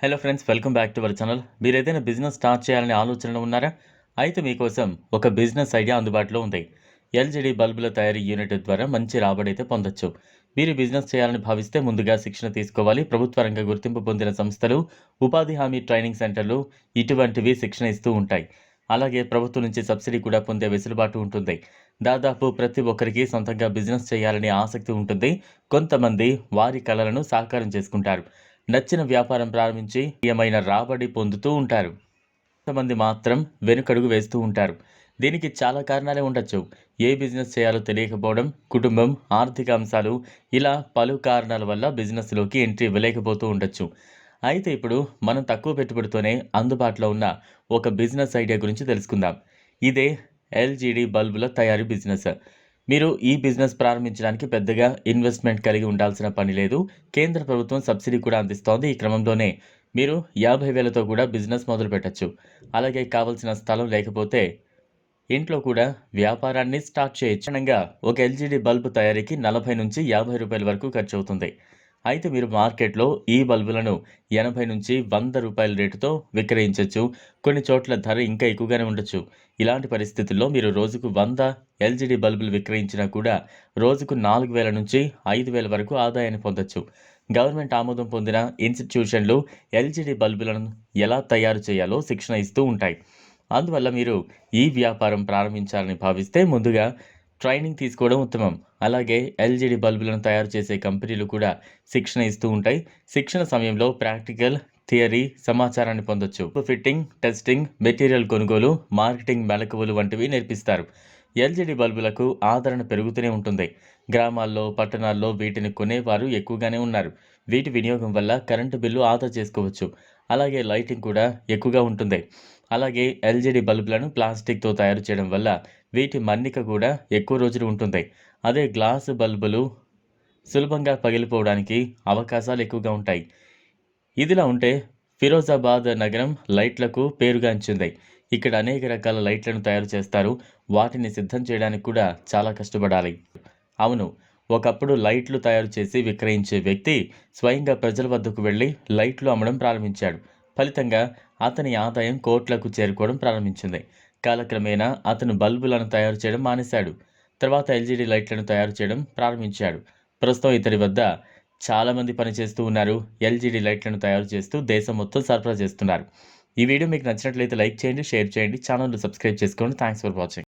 Hello friends, welcome back to our channel. మీరు ఏదైనా business start చేయాలనే ఆలోచనలో ఉన్నారా? అయితే మీకోసం ఒక బిజినెస్ ఐడియా అందుబాటులో ఉంది. ఎల్జీడీ బల్బుల తయారీ యూనిట్ ద్వారా మంచి రాబడి అయితే పొందొచ్చు. మీరు బిజినెస్ చేయాలని భావిస్తే ముందుగా శిక్షణ తీసుకోవాలి. ప్రభుత్వ రంగ గుర్తింపు పొందిన సంస్థలు, ఉపాధి హామీ ట్రైనింగ్ సెంటర్లు ఇటువంటివి శిక్షణ ఇస్తూ ఉంటాయి. అలాగే ప్రభుత్వం నుంచి సబ్సిడీ కూడా పొందే వెసులుబాటు ఉంటుంది. దాదాపు ప్రతి ఒక్కరికి సొంతంగా బిజినెస్ చేయాలనే ఆసక్తి ఉంటుంది. కొంతమంది వారి కలలను సాకారం చేసుకుంటారు. నచ్చిన వ్యాపారం ప్రారంభించి ఏమైనా రాబడి పొందుతూ ఉంటారు. కొంతమంది మాత్రం వెనుకడుగు వేస్తూ ఉంటారు. దీనికి చాలా కారణాలే ఉండొచ్చు. ఏ బిజినెస్ చేయాలో తెలియకపోవడం, కుటుంబం, ఆర్థిక అంశాలు, ఇలా పలు కారణాల వల్ల బిజినెస్లోకి ఎంట్రీ ఇవ్వలేకపోతూ ఉండొచ్చు. అయితే ఇప్పుడు మనం తక్కువ పెట్టుబడితోనే అందుబాటులో ఉన్న ఒక బిజినెస్ ఐడియా గురించి తెలుసుకుందాం. ఇదే ఎల్జీడీ బల్బుల తయారీ బిజినెస్. మీరు ఈ బిజినెస్ ప్రారంభించడానికి పెద్దగా ఇన్వెస్ట్మెంట్ కలిగి ఉండాల్సిన పని లేదు. కేంద్ర ప్రభుత్వం సబ్సిడీ కూడా అందిస్తోంది. ఈ క్రమంలోనే మీరు 50,000తో కూడా బిజినెస్ మొదలు పెట్టచ్చు. అలాగే కావాల్సిన స్థలం లేకపోతే ఇంట్లో కూడా వ్యాపారాన్ని స్టార్ట్ చేయొచ్చు. ఒక ఎల్జీడీ బల్బు తయారీకి 40 నుంచి 50 రూపాయల వరకు ఖర్చు అవుతుంది. అయితే మీరు మార్కెట్లో ఈ బల్బులను 80 నుంచి 100 రూపాయల రేటుతో విక్రయించవచ్చు. కొన్ని చోట్ల ధర ఇంకా ఎక్కువగానే ఉండొచ్చు. ఇలాంటి పరిస్థితుల్లో మీరు రోజుకు 100 ఎల్జీడీ బల్బులు విక్రయించినా కూడా రోజుకు 4,000 నుంచి 5,000 వరకు ఆదాయాన్ని పొందొచ్చు. గవర్నమెంట్ ఆమోదం పొందిన ఇన్స్టిట్యూషన్లు ఎల్జీడీ బల్బులను ఎలా తయారు చేయాలో శిక్షణ ఇస్తూ ఉంటాయి. అందువల్ల మీరు ఈ వ్యాపారం ప్రారంభించాలని భావిస్తే ముందుగా ట్రైనింగ్ తీసుకోవడం ఉత్తమం. అలాగే ఎల్జీడీ బల్బులను తయారు చేసే కంపెనీలు కూడా శిక్షణ ఇస్తూ ఉంటాయి. శిక్షణ సమయంలో ప్రాక్టికల్, థియరీ సమాచారాన్ని పొందొచ్చు. ఫిట్టింగ్, టెస్టింగ్, మెటీరియల్ కొనుగోలు, మార్కెటింగ్ మెలకువలు వంటివి నేర్పిస్తారు. ఎల్జీడీ బల్బులకు ఆదరణ పెరుగుతూనే ఉంటుంది. గ్రామాల్లో, పట్టణాల్లో వీటిని కొనేవారు ఎక్కువగానే ఉన్నారు. వీటి వినియోగం వల్ల కరెంటు బిల్లు ఆదా చేసుకోవచ్చు. అలాగే లైటింగ్ కూడా ఎక్కువగా ఉంటుంది. అలాగే ఎల్జీడీ బల్బులను ప్లాస్టిక్తో తయారు చేయడం వల్ల వీటి మన్నిక కూడా ఎక్కువ రోజులు ఉంటుంది. అదే గ్లాసు బల్బులు సులభంగా పగిలిపోవడానికి అవకాశాలు ఎక్కువగా ఉంటాయి. ఇదిలా ఉంటే ఫిరోజాబాద్ నగరం లైట్లకు పేరుగాంచింది. ఇక్కడ అనేక రకాల లైట్లను తయారు చేస్తారు. వాటిని సిద్ధం చేయడానికి కూడా చాలా కష్టపడాలి. అవును, ఒకప్పుడు లైట్లు తయారు చేసి విక్రయించే వ్యక్తి స్వయంగా ప్రజల వద్దకు వెళ్ళి లైట్లు అమ్మడం ప్రారంభించాడు. ఫలితంగా అతని ఆదాయం కోట్లకు చేరుకోవడం ప్రారంభించింది. కాలక్రమేణా అతను బల్బులను తయారు చేయడం మానేశాడు. తర్వాత ఎల్జీడీ లైట్లను తయారు చేయడం ప్రారంభించాడు. ప్రస్తుతం ఇతడి వద్ద చాలామంది పనిచేస్తూ ఉన్నారు. ఎల్జీడీ లైట్లను తయారు చేస్తూ దేశం మొత్తం సరఫరా చేస్తున్నారు. ఈ వీడియో మీకు నచ్చినట్లయితే లైక్ చేయండి, షేర్ చేయండి, ఛానల్ను సబ్స్క్రైబ్ చేసుకోండి. Thanks for watching.